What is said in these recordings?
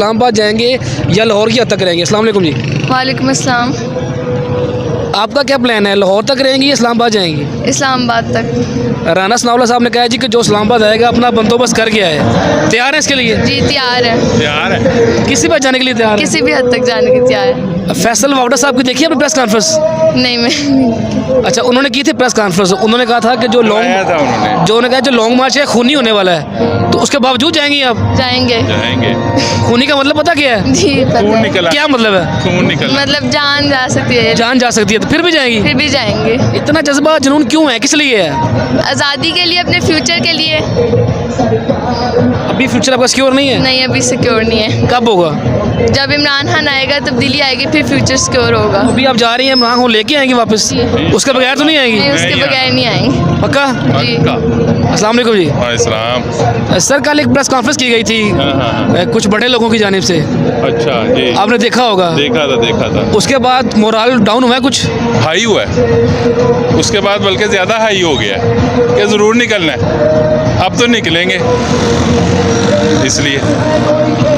इस्लामाबाद जाएंगे या लाहौर की हद तक रहेंगे? अस्सलाम वालेकुम जी। वालेकुम अस्सलाम। आपका क्या प्लान है, लाहौर तक रहेंगी या इस्लामाबाद जाएंगी? इस्लामाबाद तक। राना सनाउल्लाह साहब ने कहा है जी कि जो इस्लामाबाद आएगा अपना बंदोबस्त कर गया है, तैयार है इसके लिए? जी तैयार है, तैयार है। किसी पर जाने के लिए तैयार है? किसी भी हद तक जाने की तैयार है। फैसल वावडा साहब की देखी आपने प्रेस कॉन्फ्रेंस? नहीं मैं अच्छा, उन्होंने की थी प्रेस कॉन्फ्रेंस। उन्होंने कहा था कि जो आया था उन्होंने। जो उन्होंने कहा जो लॉन्ग मार्च है खूनी होने वाला है, तो उसके बावजूद जाएंगी आप? जाएंगे। जाएंगे। खूनी का मतलब पता क्या है? जी पता खून है। निकला। क्या मतलब है? खून निकला। मतलब जान जा सकती है, जान जा सकती है तो फिर भी जाएंगी? फिर भी जाएंगे। इतना जज्बा जुनून क्यों है, किस लिए है? आज़ादी के लिए, अपने फ्यूचर के लिए। अभी फ्यूचर आपका सिक्योर नहीं है? नहीं अभी सिक्योर नहीं है। कब होगा? जब इमरान खान आएगा तब्दीली आएगी, फिर फ्यूचर सिक्योर होगा। अभी आप जा रही हैं इमरान खान लेके आएंगी वापस? उसके बगैर तो नहीं नहीं आएंगी? उसके नहीं बगैर नहीं आएंगे। पक्का? जी। अस्सलाम वालेकुम जी। इस्लाम। सर कल एक प्रेस कॉन्फ्रेंस की गई थी हाँ। कुछ बड़े लोगों की जानिब से, अच्छा जी। आपने देखा होगा। देखा था। उसके बाद मोराल डाउन हुआ है कुछ? हाई हुआ है, उसके बाद बल्कि ज़्यादा हाई हो गया है कि ज़रूर निकलना है। अब तो निकलेंगे, इसलिए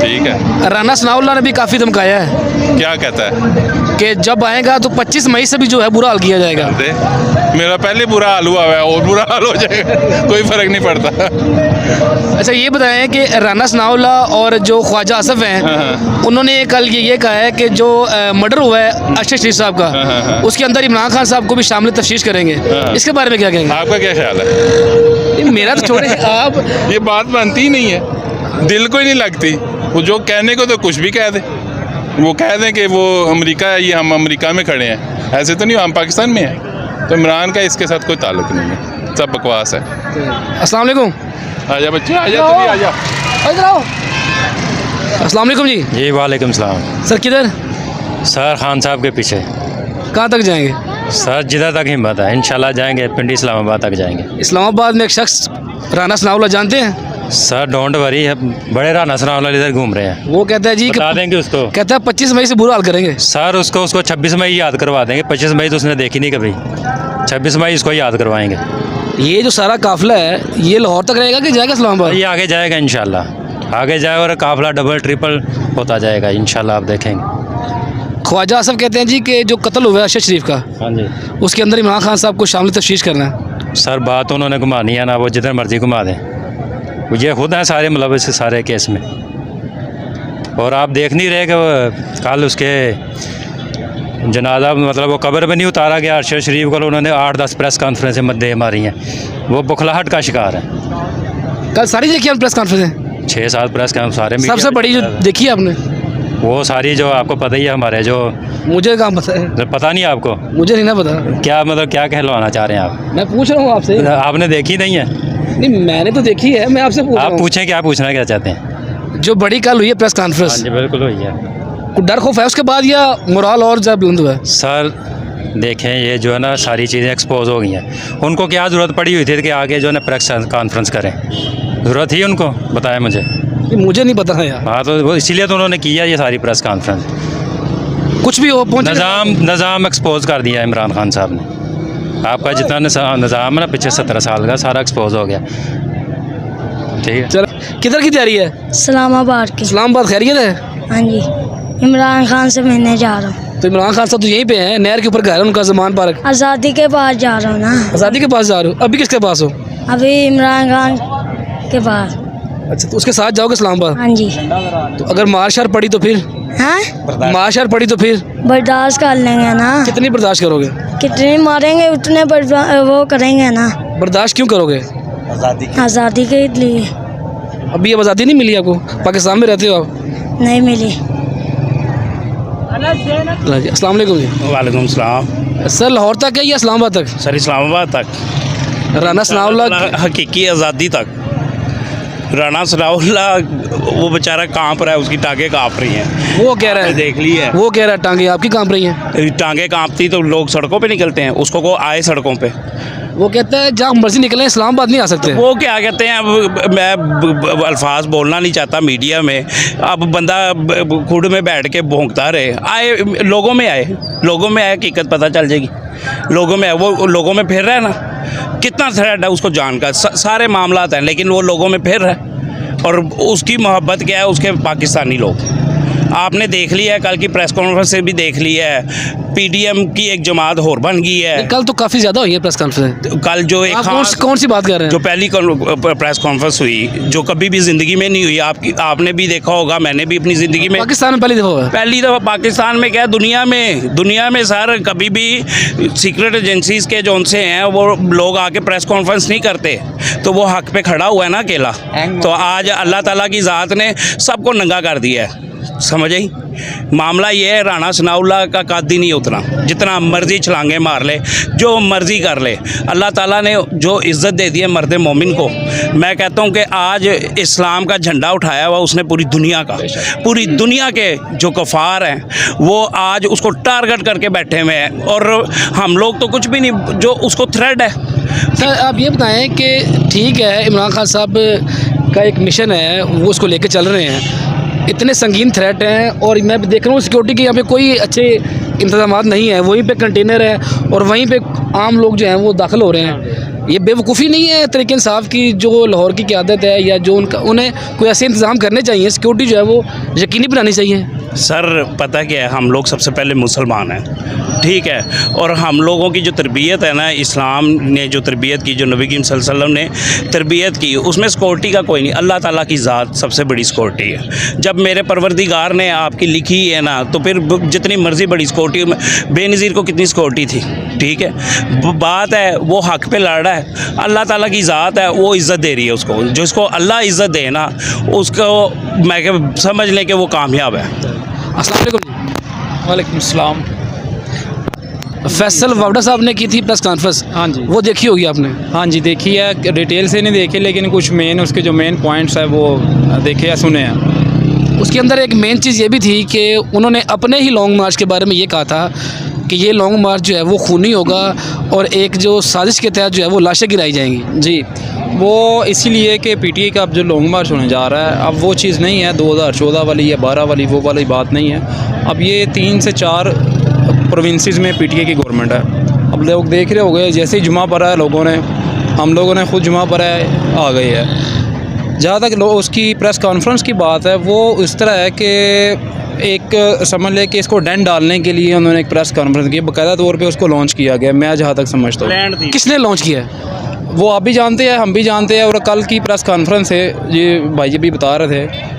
ठीक है। राना सनाउल्लाह ने भी काफ़ी धमकाया है क्या कहता है? कि जब आएगा तो 25 मई से भी जो है बुरा हाल किया जाएगा। दे मेरा पहले बुरा हाल हुआ है और बुरा हाल हो जाएगा, कोई फ़र्क नहीं पड़ता। अच्छा ये बताएं कि राना सनाउल्लाह और जो ख्वाजा आसफ हैं, उन्होंने कल ये कहा है कि जो मर्डर हुआ है अरशद शरीफ साहब का, उसके अंदर इमरान खान साहब को भी शामिल तफ्तीश करेंगे। इसके बारे में क्या कहेंगे? आपका क्या ख्याल है? मेरा तो छोड़े आप। ये बात बनती ही नहीं है, दिल को ही नहीं लगती। वो जो कहने को तो कुछ भी कह दे, वो कह दें कि वो अमेरिका है, ये हम अमेरिका में खड़े हैं, ऐसे तो नहीं, हम पाकिस्तान में हैं। तो इमरान का इसके साथ कोई ताल्लुक नहीं है, सब बकवास है। अस्सलाम वालेकुम। आजा बच्चे, आजा तू भी आजा। इधर आओ। अस्सलाम वालेकुम जी। जी वालेकुम सलाम। सर किधर? सर खान साहब के पीछे। कहाँ तक जाएंगे? सर जिधर तक हिम्मत है इंशाल्लाह जाएंगे, पिंडी इस्लामाबाद तक जाएंगे। इस्लामाबाद में एक शख्स राना सनाउल्लाह जानते हैं? सर डोंट वरी है, बड़े राना सनाउल्लाह इधर घूम रहे हैं। वो कहता है जी कि बता देंगे उसको। कहता है 25 मई से बुरा हाल करेंगे। सर उसको 26 मई याद करवा देंगे। 25 मई तो उसने देखी नहीं कभी, 26 मई इसको याद करवाएंगे। ये जो सारा काफिला है ये लाहौर तक रहेगा कि जाएगा इस्लामाबाद? ये आगे जाएगा इंशाल्लाह, आगे जाए और काफिला डबल ट्रिपल होता जाएगा इंशाल्लाह, आप देखेंगे। ख्वाजा आसफ कहते हैं जी कि जो कत्ल हुआ है अरशद शरीफ का, हाँ जी। उसके अंदर इमरान खान साहब को शामिल तफ्तीश करना है। सर बात उन्होंने घुमानी है ना, वो जिधर मर्जी घुमा दें, ये खुद हैं सारे मुलविस सारे केस में। और आप देख नहीं रहे कि वो कल उसके जनाजा मतलब वो कब्र में नहीं उतारा गया अरशद शरीफ को, उन्होंने 8-10 प्रेस कॉन्फ्रेंस मद्दे मारी हैं, वो बुखलाहट का शिकार है। कल सारी देखी आपने प्रेस कॉन्फ्रेंस? 6-7 प्रेस कॉन्फ्रेंस सारे मीडिया सबसे में बड़ी जो चल रहा है। देखी आपने? वो सारी जो आपको पता ही है, हमारे जो मुझे कहाँ पता है, पता नहीं आपको मुझे नहीं ना पता। क्या मतलब क्या कहलवाना चाह रहे हैं आप? मैं पूछ रहा हूँ आपसे। आपने देखी नहीं है? नहीं मैंने तो देखी है, मैं आपसे पूछ रहा आप हूँ। पूछें क्या पूछना क्या चाहते हैं? जो बड़ी कल हुई है प्रेस हाँ कॉन्फ्रेंस, जी बिल्कुल हुई है। कुछ डर खौफ है उसके बाद या मोराल और ज़्यादा बुलंद हुआ है? सर देखें ये जो है ना सारी चीज़ें एक्सपोज हो गई हैं, उनको क्या ज़रूरत पड़ी हुई थी कि आगे जो है ना प्रेस कॉन्फ्रेंस करें? ज़रूरत थी उनको? बताया मुझे। मुझे नहीं पता है यार। हाँ तो वो इसीलिए तो उन्होंने किया ये सारी प्रेस कॉन्फ्रेंस। कुछ भी हो पहुँच निज़ाम एक्सपोज कर दिया इमरान खान साहब ने। आपका जितना निज़ाम है ना पिछले 17 साल का, सारा एक्सपोज हो गया। ठीक है। चलो किधर की तैयारी है? इस्लामाबाद की। इस्लामाबाद खैरियत है? हाँ जी, इमरान खान से मिलने जा रहा हूँ। तो इमरान खान साहब तो यहीं पे हैं, नहर के ऊपर घर है उनका, ज़मान पार्क। आज़ादी के पास जा रहा हूँ ना। आज़ादी के पास जा रहे हो? अभी किसके पास हो? अभी इमरान खान के पास। अच्छा तो उसके साथ जाओगे इस्लामाबाद? हाँ जी। तो अगर मार शार पड़ी तो फिर? हाँ मार शार पड़ी तो फिर बर्दाश्त कर लेंगे ना। कितनी बर्दाश्त करोगे? कितने मारेंगे उतने वो करेंगे ना। बर्दाश्त क्यों करोगे? आज़ादी के लिए। अभी अब आज़ादी नहीं मिली आपको? पाकिस्तान में रहते हो आप? नहीं मिली। अस्सलाम वालेकुम जी। वालेकुम सलाम। सर लाहौर तक है या इस्लामाबाद तक? सर इस्लामाबाद तक, राना सनाउल्लाह हकीकी आज़ादी तक। राना सनाउल्लाह वो बेचारा कांप रहा है, उसकी टांगें कांप रही हैं। वो कह रहा है, देख ली है, वो कह रहा है टांगे आपकी कांप रही हैं। टांगें कांपती तो लोग सड़कों पे निकलते हैं, उसको को आए सड़कों पे। वो कहता है जहाँ मर्जी निकलें इस्लामाबाद नहीं आ सकते। वो क्या कहते हैं, अब मैं अल्फाज बोलना नहीं चाहता मीडिया में, अब बंदा खुद में बैठ के भौंकता रहे, आए लोगों में आए, लोगों में आए, हकीकत पता चल जाएगी। लोगों में वो लोगों में फिर रहा है ना, कितना थ्रेड है उसको जान का, सारे मामला हैं, लेकिन वो लोगों में फिर रहा है। और उसकी मोहब्बत क्या है उसके पाकिस्तानी लोग। आपने देख लिया है, कल की प्रेस कॉन्फ्रेंस से भी देख लिया है, पीडीएम की एक जमात और बन गई है। कल तो काफ़ी ज़्यादा हुई है प्रेस कॉन्फ्रेंस। कल जो एक कौन सी बात कर रहे जो हैं? पहली प्रेस कॉन्फ्रेंस हुई जो कभी भी ज़िंदगी में नहीं हुई, आपने भी देखा होगा, मैंने भी अपनी ज़िंदगी में पाकिस्तान में पहली दफ़ा हुआ है। पहली दफ़ा पाकिस्तान में क्या दुनिया में सर कभी भी सीक्रेट एजेंसीज़ के जो उनसे हैं वो लोग आके प्रेस कॉन्फ्रेंस नहीं करते। तो वो हक पे खड़ा हुआ है ना अकेला। तो आज अल्लाह ताला की ज़ात ने सबको नंगा कर दिया है, समझ आई। मामला ये है, राणा सनाउल्लाह का कादी नहीं उतना, जितना मर्जी छलांगे मार ले, जो मर्जी कर ले। अल्लाह ताला ने जो इज़्ज़त दे दी है मर्द मोमिन को, मैं कहता हूँ कि आज इस्लाम का झंडा उठाया हुआ उसने पूरी दुनिया के जो कफ़ार हैं वो आज उसको टारगेट करके बैठे हुए हैं, और हम लोग तो कुछ भी नहीं, जो उसको थ्रेड है। सर आप ये बताएं कि ठीक है, इमरान खान साहब का एक मिशन है, वो उसको लेके चल रहे हैं, इतने संगीन थ्रेट हैं, और मैं भी देख रहा हूँ सिक्योरिटी के यहाँ पे कोई अच्छे इंतजाम नहीं है, वहीं पे कंटेनर है और वहीं पे आम लोग जो हैं वो दाखिल हो रहे हैं। ये बेवकूफ़ी नहीं है तरीके इंसाफ की, जो लाहौर की क़यादत है या जो उन्हें कोई ऐसे इंतज़ाम करने चाहिए, सिक्योरिटी जो है वो यकीनी बनानी चाहिए। सर पता क्या है, हम लोग सबसे पहले मुसलमान हैं, ठीक है, और हम लोगों की जो तरबियत है ना, इस्लाम ने जो तरबियत की, जो नबी करीम सल्लल्लाहु अलैहि वसल्लम ने तरबियत की, उसमें सिक्योरिटी का कोई नहीं, अल्लाह ताला की ज़ात सबसे बड़ी सिक्योरिटी है। जब मेरे परवरदिगार ने आपकी लिखी है ना, तो फिर जितनी मर्ज़ी बड़ी सिक्योरिटी, बेनज़ीर को कितनी सिक्योरिटी थी, ठीक है। बात है वो हक़ पे लड़ रहा है, अल्लाह ताला की ज़ात है, वो इज़्ज़त दे रही है उसको, जो इसको अल्लाह इज़्ज़त दे ना, उसको मैं समझ लें कि वो कामयाब है। अस्सलाम वालेकुम। वालेकुम सलाम। फैसल वावड़ा साहब ने की थी प्रेस कॉन्फ्रेंस, हाँ जी, वो देखी होगी आपने? हाँ जी देखी है, डिटेल से नहीं देखी, लेकिन कुछ मेन उसके जो मेन पॉइंट्स है वो देखे या सुने हैं। उसके अंदर एक मेन चीज़ ये भी थी कि उन्होंने अपने ही लॉन्ग मार्च के बारे में ये कहा था कि ये लॉन्ग मार्च जो है वो खूनी होगा और एक जो साजिश के तहत जो है वो लाशें गिराई जाएंगी। जी, वो इसीलिए कि पीटीआई का अब जो लॉन्ग मार्च होने जा रहा है, अब वो चीज़ नहीं है 2014 वाली या 12 वाली, वो वाली बात नहीं है। अब ये 3 से 4 प्रोविंसेस में पीटीआई की गवर्नमेंट है। अब लोग देख रहे हो गए, जैसे ही जुमा पड़ा है हम लोगों ने खुद जुमा पड़ा है, आ गई है। जहाँ तक उसकी प्रेस कॉन्फ्रेंस की बात है, वो इस तरह है कि एक समझ ले कि इसको डेंट डालने के लिए उन्होंने एक प्रेस कॉन्फ्रेंस की, बाकायदा तौर पे उसको लॉन्च किया गया, मैं जहाँ तक समझता हूँ। किसने लॉन्च किया है? वो आप भी जानते हैं, हम भी जानते हैं, और कल की प्रेस कॉन्फ्रेंस है, ये भाई जी भी बता रहे थे,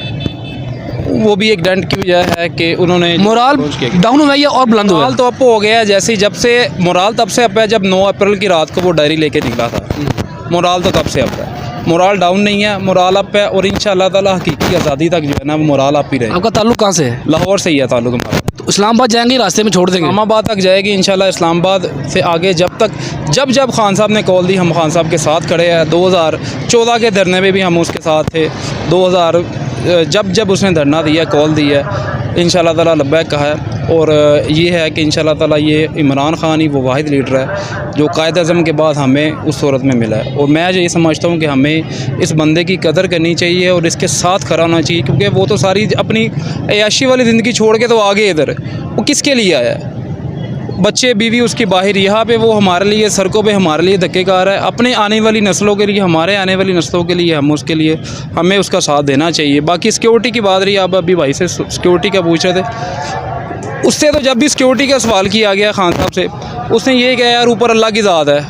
वो भी एक डेंट की वजह है कि उन्होंने मोराल डाउन हुआ है और बुलंद हुआ मोराल है? तो अप हो गया है, जैसे जब से मोराल तब से अप है जब 9 अप्रैल की रात को वो डायरी लेके निकला था। मोराल तो तब से अप है, मोराल डाउन नहीं है, मोराल अप है, और इंशाअल्लाह ताला हकीकी आज़ादी तक जो है ना वो मोराल अप ही रहे। आपका ताल्लुक कहाँ से है? लाहौर से ही है ताल्लुक हमारा। तो इस्लामाबाद जाएंगे, रास्ते में छोड़ देंगे? इस्लामाबाद तक जाएगी इंशाल्लाह। इस्लामाबाद से आगे जब खान साहब ने कॉल दी, हम खान साहब के साथ खड़े हैं। 2014 के धरने में भी हम उसके साथ थे। 2000 जब उसने धरना दिया, कॉल दी है, इंशाल्लाह ताला लब्बैक कहा है। और ये है कि इंशाल्लाह ताला ये इमरान खान ही वो वाहिद लीडर है जो कायद अज़म के बाद हमें उस सूरत में मिला है। और मैं ये समझता हूँ कि हमें इस बंदे की कदर करनी चाहिए और इसके साथ खड़ा होना चाहिए, क्योंकि वो तो सारी अपनी अयाशी वाली ज़िंदगी छोड़ के तो आगे इधर वो किसके लिए आया है? बच्चे बीवी उसकी बाहर, यहाँ पे वो हमारे लिए सड़कों पे हमारे लिए धक्के खा रहा है। अपने आने वाली नस्लों के लिए, हमारे आने वाली नस्लों के लिए, हमें उसका साथ देना चाहिए। बाकी सिक्योरिटी की बात रही, आप अभी भाई से सिक्योरिटी का पूछ रहे थे, उससे तो जब भी सिक्योरिटी का सवाल किया गया खान साहब से, उसने ये कहा यार ऊपर अल्लाह की ज़ात है,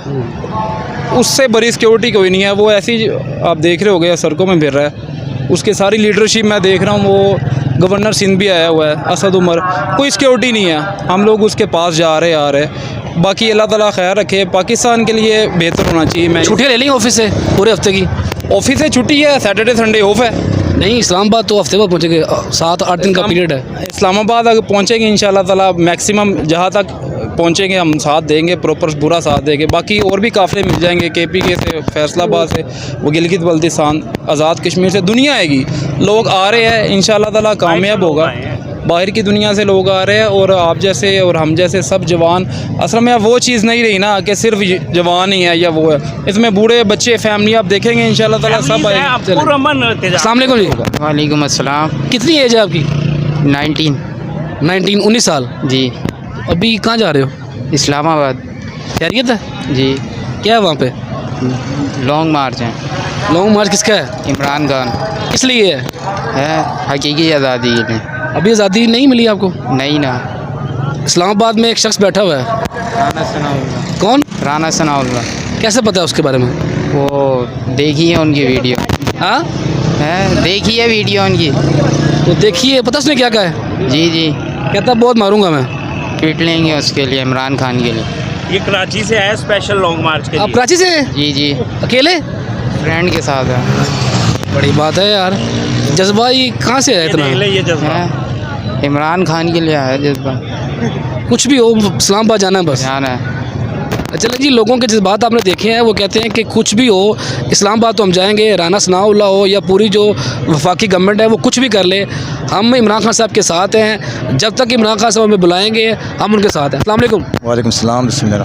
उससे बड़ी सिक्योरिटी कोई नहीं है। वो ऐसी आप देख रहे हो गए सड़कों में फिर रहा है, उसके सारी लीडरशिप मैं देख रहा हूँ। वो गवर्नर सिंध भी आया हुआ है, असद उमर, कोई सिक्योरिटी नहीं है। हम लोग उसके पास जा रहे आ रहे। बाकी अल्लाह ताला खैर रखे, पाकिस्तान के लिए बेहतर होना चाहिए। मैं छुट्टियाँ ले ली ऑफिस से पूरे हफ्ते की? ऑफिस से छुट्टी है, सैटरडे संडे ऑफ है। नहीं, इस्लामाबाद तो हफ्ते बाद पहुँचेंगे, 7-8 दिन का पीरियड है। इस्लामाबाद अगर पहुँचेंगे इंशाल्लाह ताला, मैक्सिमम जहाँ तक पहुँचेंगे हम साथ देंगे, प्रॉपर पूरा साथ देंगे। बाकी और भी काफ़िले मिल जाएंगे, KPK से, फैसलाबाद से, वो गिलगित बल्तिस्तान, आज़ाद कश्मीर से, दुनिया आएगी, लोग आ रहे हैं, इंशाल्लाह ताला कामयाब होगा। बाहर की दुनिया से लोग आ रहे हैं, और आप जैसे और हम जैसे सब जवान। असल में वो चीज़ नहीं रही ना कि सिर्फ जवान ही है या वो है, इसमें बूढ़े बच्चे फैमिली आप देखेंगे इंशाल्लाह ताला सब आएंगे। अस्सलाम वालेकुम जी। वालेकुम अस्सलाम। कितनी एज है आपकी? 19 साल। जी। अभी कहाँ जा रहे हो? इस्लामाबाद। खैरियत है जी। क्या है वहाँ पे? लॉन्ग मार्च है। लॉन्ग मार्च किसका है? इमरान खान। इसलिए है हकीकी आज़ादी के लिए। अभी आज़ादी नहीं मिली आपको? नहीं ना। इस्लामाबाद में एक शख्स बैठा हुआ है, राना सनाउल्लाह। कौन? राना सनाउल्लाह। कैसे पता है उसके बारे में? वो देखी है उनकी वीडियो। हाँ, है देखी है वीडियो उनकी। तो देखिए, पता उसने क्या कहा है? जी जी। कहता बहुत मारूंगा मैं। पीट लेंगे उसके लिए, इमरान खान के लिए। ये कराची से है स्पेशल लॉन्ग मार्च के आप लिए। कराची से हैं? जी जी। अकेले? फ्रेंड के साथ है। बड़ी बात है यार, जज्बा ये कहाँ से है इतना? ये जज्बा है इमरान खान के लिए आया जज्बा। कुछ भी हो, इस्लामाबाद जाना है बस। जाना है। चलो जी, लोगों के जज्बात आपने देखे हैं, वो कहते हैं कि कुछ भी हो, इस्लामाबाद तो हम जाएंगे, राना सनाउल्लाह हो या पूरी जो वफाकी गवर्नमेंट है वो कुछ भी कर ले, हम इमरान खान साहब के साथ हैं। जब तक इमरान खान साहब हमें बुलाएंगे हम उनके साथ हैं। अस्सलाम वालेकुम। वालेकुम सलाम। बिस्मिल्लाह।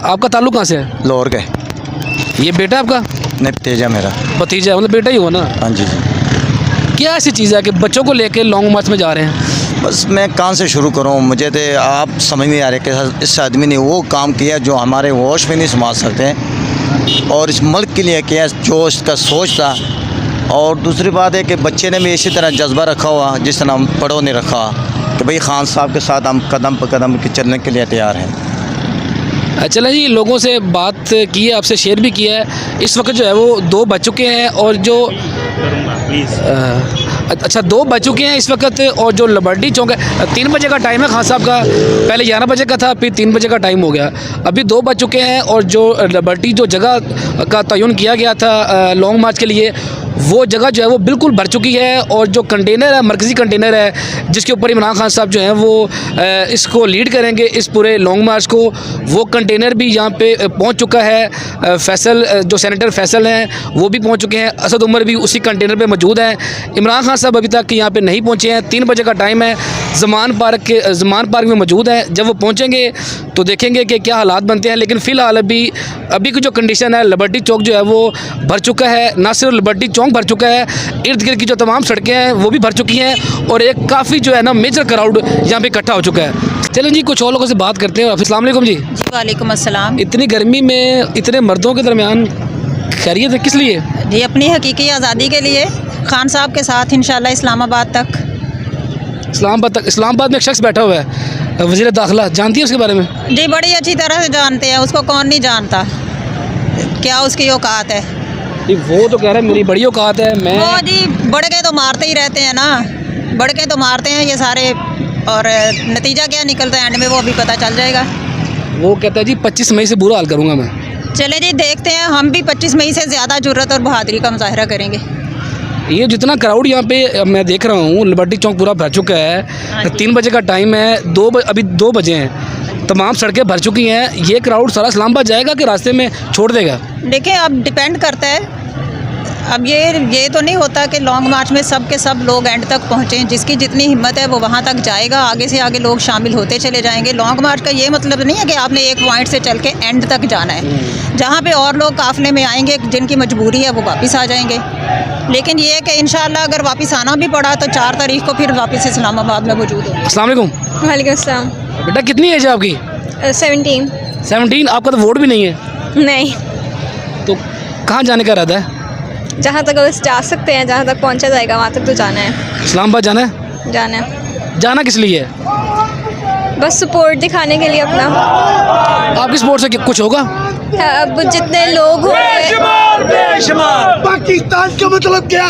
आपका ताल्लुक कहाँ से है? लाहौर के। ये बेटा आपका? नहीं, तेजा मेरा। भतीजा है, मतलब बेटा ही हुआ ना? हाँ जी जी। क्या ऐसी चीज़ है कि बच्चों को लेके लॉन्ग मार्च में जा रहे हैं? बस मैं कहाँ से शुरू करूँ, मुझे तो आप समझ नहीं आ रहे कि इस आदमी ने वो काम किया जो हमारे होश में नहीं संभाल सकते, और इस मुल्क के लिए किया जो इसका सोच था। और दूसरी बात है कि बच्चे ने भी इसी तरह जज्बा रखा हुआ जिस तरह हम बड़ों ने रखा कि भाई खान साहब के साथ हम कदम पर कदम चलने के लिए तैयार हैं। चला जी, लोगों से बात की है, आपसे शेयर भी किया है। इस वक्त जो है वो 2 बज चुके हैं और जो अच्छा 2 बज चुके हैं इस वक्त, और जो लिबर्टी चौक है 3 बजे का टाइम है खान साहब का, पहले 11 बजे का था, फिर 3 बजे का टाइम हो गया, अभी 2 बज चुके हैं। और जो लिबर्टी जो जगह का तयन किया गया था लॉन्ग मार्च के लिए, वो जगह जो है वो बिल्कुल भर चुकी है। और जो कंटेनर है, मरकज़ी कंटेनर है जिसके ऊपर इमरान खान साहब जो हैं वो इसको लीड करेंगे, इस पूरे लॉन्ग मार्च को, वो कंटेनर भी यहाँ पे पहुँच चुका है। फैसल, जो सेनेटर फैसल हैं वो भी पहुँच चुके हैं, असद उमर भी उसी कंटेनर पे मौजूद हैं। इमरान खान साहब अभी तक यहाँ पे नहीं पहुँचे हैं। 3 बजे का टाइम है, ज़मान पार्क में मौजूद है। जब वो पहुँचेंगे तो देखेंगे कि क्या हालात बनते हैं। लेकिन फ़िलहाल अभी की जो कंडीशन है, लिबर्टी चौक जो है वो भर चुका है। ना सिर्फ लिबर्टी चौक भर चुका है, इर्द गिर्द की जो तमाम सड़कें हैं वो भी भर चुकी हैं, और एक काफ़ी जो है ना मेजर क्राउड यहाँ पे इकट्ठा हो चुका है। चलें जी, कुछ और लोगों से बात करते हैं। अस्सलाम वालेकुम जी। जी वालेकुम अस्सलाम। इतनी गर्मी में इतने मर्दों के दरमियान खैरियत है, किस लिए? जी अपनी हकीकी आज़ादी के लिए, खान साहब के साथ इंशाल्लाह इस्लामाबाद तक। इस्लामाबाद में एक शख्स बैठा हुआ है, वज़ीर दाखिला, जानती है उसके बारे में? जी बड़ी अच्छी तरह से जानते हैं उसको, कौन नहीं जानता, क्या उसकी औकात है। वो तो कह रहे हैं मेरी बड़ी औकात है। मैं वो जी बढ़ के तो मारते ही रहते हैं ना, बढ़ के तो मारते हैं ये सारे, और नतीजा क्या निकलता है एंड में वो अभी पता चल जाएगा। वो कहता है जी 25 मई से बुरा हाल करूँगा मैं। चले जी देखते हैं, हम भी 25 मई से ज़्यादा जुर्रत और बहादुरी का मुजाहरा करेंगे। ये जितना क्राउड यहाँ पे मैं देख रहा हूँ, लिबर्टी चौक पूरा भर चुका है। 3 बजे का टाइम है, अभी 2 बजे हैं, तमाम सड़कें भर चुकी हैं। ये क्राउड सारा इस्लामाबाद जाएगा कि रास्ते में छोड़ देगा? देखिए अब डिपेंड करता है, अब ये तो नहीं होता कि लॉन्ग मार्च में सब के सब लोग एंड तक पहुँचें। जिसकी जितनी हिम्मत है वो वहाँ तक जाएगा, आगे से आगे लोग शामिल होते चले जाएंगे। लॉन्ग मार्च का ये मतलब नहीं है कि आपने एक पॉइंट से चल के एंड तक जाना है। जहाँ पे और लोग काफ़िले में आएंगे जिनकी मजबूरी है वो वापस आ जाएंगे। लेकिन ये है कि इंशाल्लाह अगर वापस आना भी पड़ा तो 4 तारीख को फिर वापस इस्लामाबाद में मौजूद हो। अस्सलाम वालेकुम। वालेकुम अस्सलाम। बेटा कितनी एज है आपकी? 17। 17। आपका तो वोट भी नहीं है? नहीं, तो कहाँ जाने का इरादा है? जहाँ तक बस जा सकते हैं, जहाँ तक पहुँचा जाएगा वहाँ तक तो जाना है। इस्लामाबाद जाना है? जाना किस लिए है? बस सपोर्ट दिखाने के लिए अपना। आपकी सपोर्ट से कुछ होगा? अब जितने लोग हो पाकिस्तान का मतलब क्या?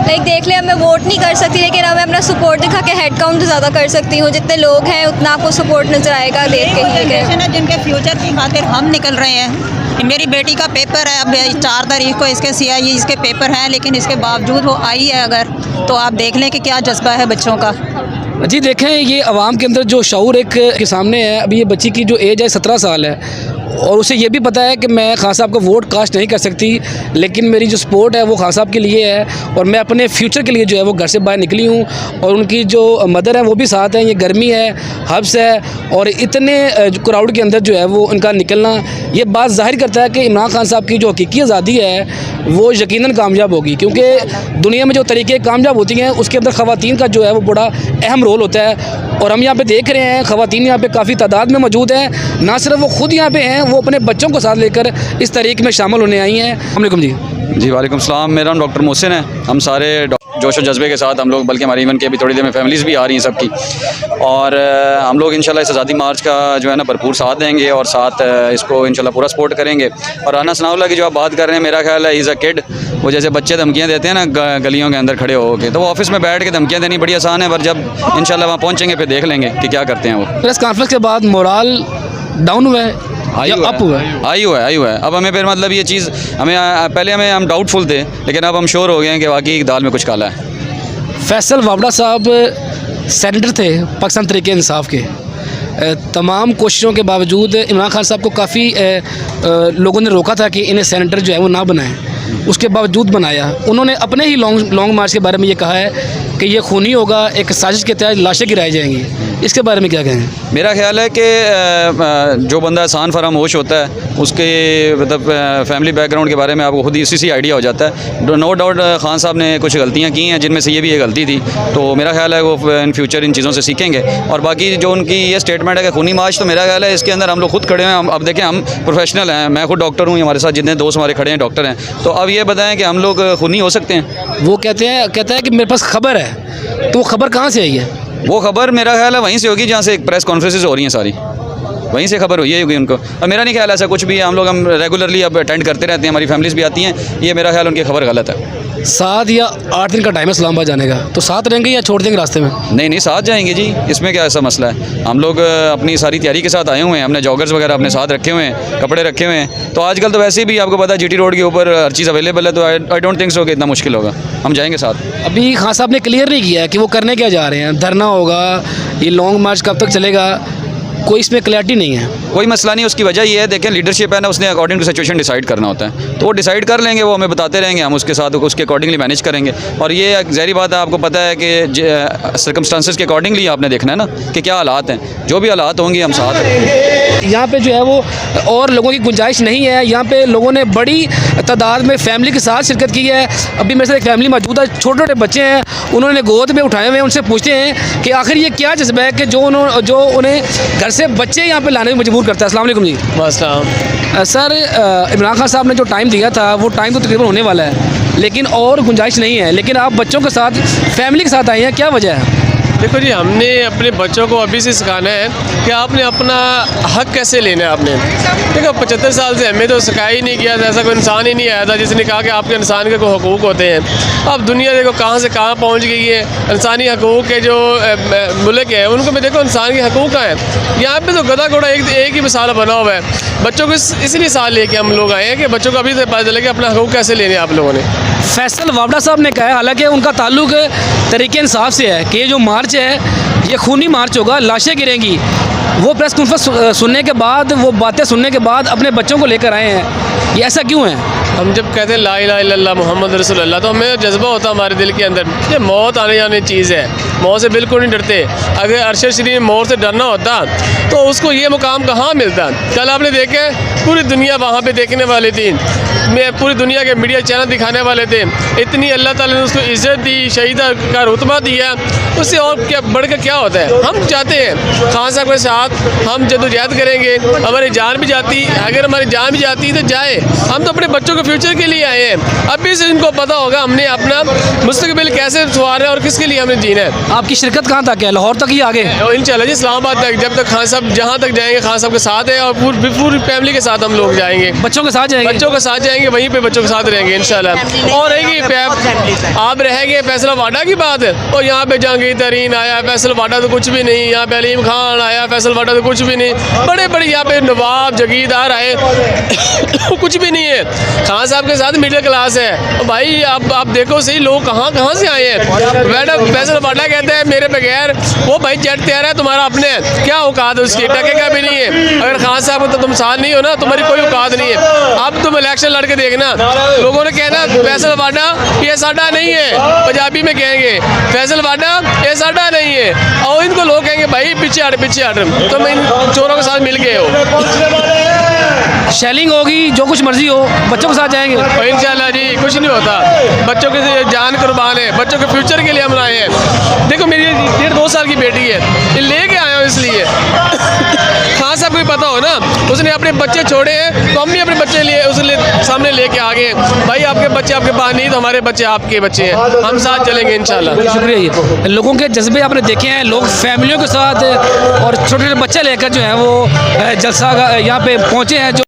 लाइक देख ले, मैं वोट नहीं कर सकती लेकिन अब मैं अपना सपोर्ट दिखा के हेड काउंट ज़्यादा कर सकती हूँ। जितने लोग हैं उतना आपको सपोर्ट नजर आएगा देख के। जनरेशन है जिनके फ्यूचर की खातिर हम निकल रहे हैं। मेरी बेटी का पेपर है, अब 4 तारीख को इसके CIE इसके पेपर हैं, लेकिन इसके बावजूद वो आई है अगर, तो आप देख लें कि क्या जज्बा है बच्चों का। जी देखें, ये आवाम के अंदर जो शऊर एक के सामने है। अभी ये बच्ची की जो एज है 17 साल है, और उसे ये भी पता है कि मैं खान साहब का वोट कास्ट नहीं कर सकती, लेकिन मेरी जो सपोर्ट है वो खान साहब के लिए है, और मैं अपने फ्यूचर के लिए जो है वो घर से बाहर निकली हूँ। और उनकी जो मदर है वो भी साथ हैं। ये गर्मी है, हब्स है, और इतने क्राउड के अंदर जो है वो उनका निकलना ये बात ज़ाहिर करता है कि इमरान खान साहब की जो हकीकी आज़ादी है वो यकीनन कामयाब होगी। क्योंकि दुनिया में जो तरीके कामयाब होती हैं उसके अंदर ख़वातीन का जो है वो बड़ा अहम रोल होता है। और हम यहाँ पे देख रहे हैं ख़वातीन यहाँ पे काफ़ी तादाद में मौजूद हैं, ना सिर्फ वो ख़ुद यहाँ पे हैं, वो अपने बच्चों को साथ लेकर इस तरीक़ में शामिल होने आई हैं। अस्सलाम वालेकुम जी। वालेकुम सलाम। मेरा नाम डॉक्टर मोहसिन है। हम सारे जोश और जज्बे के साथ हम लोग, बल्कि हमारी इवन के अभी थोड़ी देर में फैमिलीज़ भी आ रही हैं सबकी, और हम लोग इंशाल्लाह इस आज़ादी मार्च का जो है ना भरपूर साथ देंगे और साथ इसको इंशाल्लाह पूरा सपोर्ट करेंगे। और राना सनाउल्लाह की जो आप बात कर रहे हैं, मेरा ख्याल है इज़ अ किड। वो जैसे बच्चे धमकियाँ देते हैं ना गलियों के अंदर खड़े होकर, तो वो ऑफिस में बैठ के धमकियाँ देनी बड़ी आसान है, पर जब इंशाल्लाह वहाँ पहुँचेंगे फिर देख लेंगे कि क्या करते हैं वो। प्रेस कॉन्फ्रेंस के बाद मोराल डाउन हुआ है, अप हुआ है? आई हुआ है। अब हमें फिर मतलब ये चीज़ पहले हम डाउटफुल थे, लेकिन अब हम श्योर हो गए हैं कि वाकई दाल में कुछ काला है। फैसल वावड़ा साहब सेनेटर थे पाकिस्तान तहरीक इंसाफ के। तमाम कोशिशों के बावजूद इमरान खान साहब को काफ़ी लोगों ने रोका था कि इन्हें सेनेटर जो है वो ना बनाएं, उसके बावजूद बनाया। उन्होंने अपने ही लॉन्ग मार्च के बारे में ये कहा है कि ये खूनी होगा, एक साजिश के तहत लाशें गिराई जाएंगी। इसके बारे में क्या कहें? मेरा ख्याल है कि जो बंदा एहसान फरामोश होता है, उसके मतलब फैमिली बैकग्राउंड के बारे में आपको खुद ही इसी आइडिया हो जाता है। नो डाउट खान साहब ने कुछ गलतियां की हैं, जिनमें से ये भी एक गलती थी, तो मेरा ख्याल है वो इन फ्यूचर इन चीज़ों से सीखेंगे। और बाकी जो उनकी ये स्टेटमेंट है कि खूनी मार्च, तो मेरा ख्याल है इसके अंदर हम लोग खुद खड़े हैं। अब देखें, हम प्रोफेशनल हैं, मैं खुद डॉक्टर हूँ, हमारे साथ जितने दोस्त हमारे खड़े हैं डॉक्टर हैं, तो अब ये बताएं कि हम लोग खूनी हो सकते हैं? वो कहता है कि मेरे पास खबर है, तो वो खबर कहाँ से आई है? वो खबर मेरा ख्याल है वहीं से होगी जहाँ से प्रेस कॉन्फ्रेंसेस हो रही हैं सारी, वहीं से खबर हुई होगी उनको। और मेरा नहीं ख्याल ऐसा कुछ भी है, हम रेगुलरली अब अटेंड करते रहते हैं, हमारी फैमिलीज़ भी आती हैं। ये मेरा ख्याल उनकी खबर गलत है। 7 या 8 दिन का टाइम है इस्लामाबाद जाने का, तो साथ रहेंगे या छोड़ देंगे रास्ते में? नहीं, साथ जाएंगे जी, इसमें क्या ऐसा मसला है। हम लोग अपनी सारी तैयारी के साथ आए हुए हैं, हमने जॉगर्स वगैरह अपने साथ रखे हुए हैं, कपड़े रखे हुए हैं। तो आजकल तो वैसे भी आपको पता है GT रोड के ऊपर हर चीज़ अवेलेबल है, तो आई डोंट थिंक सो कि इतना मुश्किल होगा। हम जाएंगे साथ। अभी खान साहब ने क्लियर नहीं किया है कि वो करने क्या जा रहे हैं, धरना होगा, ये लॉन्ग मार्च कब तक चलेगा, कोई इसमें क्लैरिटी नहीं है। कोई मसला नहीं, उसकी वजह ये है, देखें लीडरशिप है ना, उसने अकॉर्डिंग टू सिचुएशन डिसाइड करना होता है, तो वो डिसाइड कर लेंगे, वो हमें बताते रहेंगे, हम उसके साथ उसके अकॉर्डिंगली मैनेज करेंगे। और ये ज़ाहिर बात है, आपको पता है कि सर्कमस्टांसेस के अकॉर्डिंगली आपने देखना है ना कि क्या हालात हैं, जो भी हालात होंगे हम साथ हैं। यहाँ पे जो है वो और लोगों की गुंजाइश नहीं है। यहाँ पे लोगों ने बड़ी तादाद में फैमिली के साथ शिरकत की है। अभी मेरे साथ एक फैमिली मौजूद है, छोटे छोटे बच्चे हैं, उन्होंने गोद में उठाए हुए हैं। उनसे पूछते हैं कि आखिर ये क्या जज्बा है कि जो उन्हें घर से बच्चे यहाँ पे लाने में मजबूर करता है। अस्सलाम वालेकुम जी। सर, इमरान खान साहब ने जो टाइम दिया था वो टाइम तो तकरीबन होने वाला है, लेकिन और गुंजाइश नहीं है, लेकिन आप बच्चों के साथ फैमिली के साथ आए हैं, क्या वजह है? देखो जी, हमने अपने बच्चों को अभी से सिखाना है कि आपने अपना हक कैसे लेना है। आपने देखो 75 साल से हमें तो सिखाया ही नहीं किया, ऐसा कोई इंसान ही नहीं आया था जिसने कहा कि आपके इंसान के कोई हकूक़ होते हैं। अब दुनिया देखो कहाँ से कहाँ पहुँच गई है। इंसानी हकूक़ के जो मुल्क है उनको भी देखो इंसान के हकूक़ हैं। यहाँ पर तो गधा घोड़ा एक ही मिसाल बना हुआ है। बच्चों को इसलिए साल लेके हम लोग आए हैं कि बच्चों को अभी से पता चले कि अपना हकूक़ कैसे लेने आप लोगों ने। फैसल वावड़ा साहब ने कहा है, हालांकि उनका ताल्लुक तहरीक इंसाफ से है, कि ये जो मार्च है ये खूनी मार्च होगा, लाशें गिरेंगी। वो प्रेस कॉन्फ्रेंस सुनने के बाद, वो बातें सुनने के बाद अपने बच्चों को लेकर आए हैं। ये ऐसा क्यों है? हम जब कहते हैं ला इलाहा इल्लल्लाह मुहम्मद रसूलुल्लाह, तो हमें जज्बा होता है हमारे दिल के अंदर, ये मौत आने जाने चीज़ है, मौत से बिल्कुल नहीं डरते। अगर अरशद शरीफ में मौत से डरना होता तो उसको ये मुकाम कहाँ मिलता? कल आपने देखे पूरी दुनिया वहाँ पे देखने वाली थी, पूरी दुनिया के मीडिया चैनल दिखाने वाले थे। इतनी अल्लाह ताला ने उसको इज़्ज़त दी, शहीदा का रुतबा दिया, उससे और क्या बढ़ कर क्या होता है? हम चाहते हैं खान साहब के साथ हम जद्दोजहद करेंगे, हमारी जान भी जाती, अगर हमारी जान भी जाती तो जाए। हम तो अपने बच्चों के फ्यूचर के लिए आए हैं। अभी से इनको पता होगा हमने अपना मुस्तकबिल कैसे संवारना है और किसके लिए हमने जीना है। आपकी शिरकत कहाँ तक है? लाहौर तक ही आगे? इंशाल्लाह जी, इस्लामाबाद तक, जब तक खान साहब जहाँ तक जाएंगे खान साहब के साथ है, और पूरी फैमिली के साथ हम लोग जाएंगे। बच्चों के साथ जाएंगे? बच्चों के साथ जाएंगे, वहीं पे बच्चों के साथ रहेंगे इंशाल्लाह। और रहेगी आप रहेंगे फैसल वाडा की बात है, और यहाँ पे जहांगीर तरीन आया, फैसल वाडा तो कुछ भी नहीं। यहाँ पे अलीम खान आया, फैसल वाडा तो कुछ भी नहीं। बड़े बड़े यहाँ पे नवाब जगीरदार आए कुछ भी नहीं है। खान साहब के साथ मिडिल क्लास है भाई। आप देखो सही लोग कहाँ कहाँ से आए हैं। मैडम फैसल वाडा कहते हैं मेरे बगैर वो भाई जेट तैयार है, तुम्हारा अपने क्या औकात है उसकी? टके का भी नहीं है। अगर खान साहब तो तुम साथ नहीं हो ना, तुम्हारी कोई औकात नहीं है। अब तुम इलेक्शन लड़के देखना, लोगों ने कहना फैसल वाडा ये साडा नहीं है, पंजाबी में कहेंगे फैसल वाडा ये साडा नहीं है, और इनको लोग कहेंगे भाई पीछे हट तुम इन चोरों के साथ मिल गए हो। शेलिंग होगी, जो कुछ मर्जी हो, बच्चों के साथ जाएंगे इंशाल्लाह जी। कुछ कुछ नहीं होता। बच्चों की जान कुर्बान है, बच्चों के फ्यूचर के लिए हम आए हैं। देखो मेरी 1.5-2 साल की बेटी है, ये लेके आया हूँ इसलिए खान साहब को भी पता हो ना, उसने अपने बच्चे छोड़े हैं तो हम भी अपने बच्चे लिए उसके सामने लेके आ गए हैं। भाई आपके बच्चे आपके पास नहीं तो हमारे बच्चे आपके बच्चे हैं, हम साथ चलेंगे इंशाल्लाह। शुक्रिया। ये लोगों के जज्बे आपने देखे हैं, लोग फैमिलियों के साथ और छोटे छोटे बच्चे लेकर जो है वो जलसा यहाँ पे पहुँचे हैं। जो